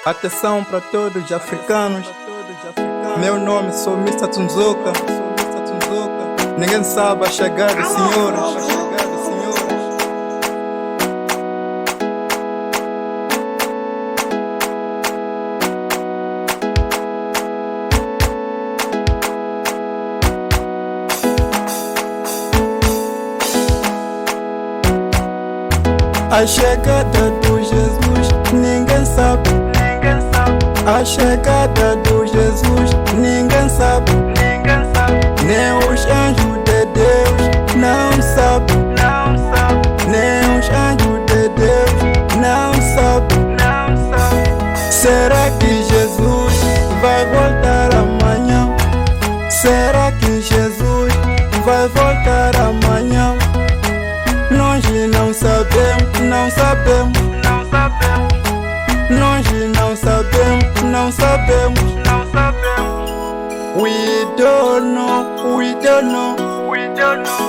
Atenção para todos os africanos. Meu nome sou Mr. Tunzuka. Ninguém sabe a chegada das senhoras. A chegada do Jesus, ninguém sabe. A chegada do Jesus, ninguém sabe. Nem os anjos de Deus não sabem. Nem os anjos de Deus não sabem. Será que Jesus vai voltar amanhã? Será que Jesus vai voltar amanhã? Nós não sabemos, não sabemos. Nós não sabemos, não sabemos. We don't know, we don't know. We don't know.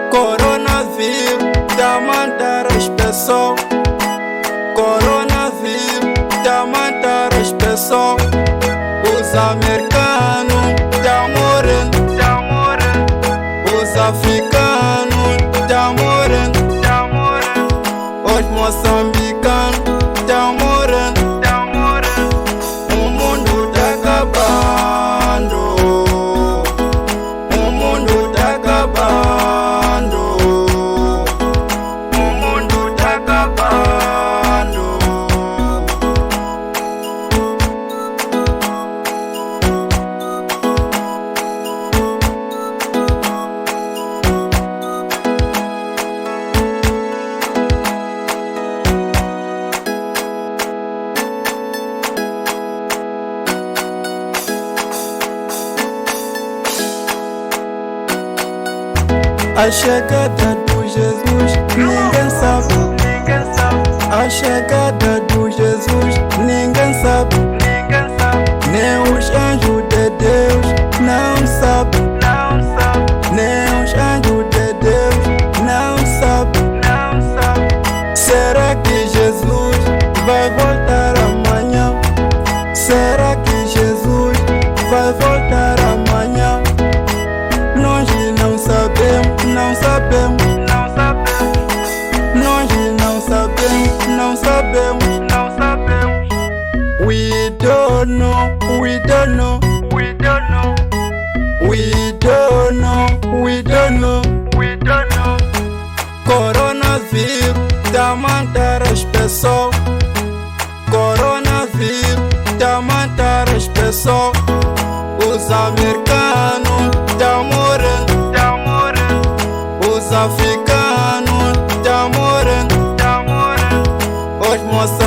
Coronavírus tá matando as pessoas. Coronavírus tá matando as pessoas. Os americanos tá morrendo. Os africanos tá morrendo. Os moçambicanos tá morrendo. O mundo tá acabando. O mundo tá acabando. O mundo tá acabando. A chegada do Jesus, ninguém sabe. A chegada do Jesus, ninguém sabe. Nem os anjos de Deus não sabem. Nem os anjos de Deus não sabem. Será que Jesus vai voltar amanhã? Será que Jesus vai voltar amanhã? Nós não sabemos, não sabemos. Nós não sabemos, não sabemos. We don't know, we don't know. We don't know. Coronavírus tá matando as pessoas. Coronavírus tá matando as pessoas. Os americanos tá morrendo. Os africanos tá morrendo. Os moçambicanos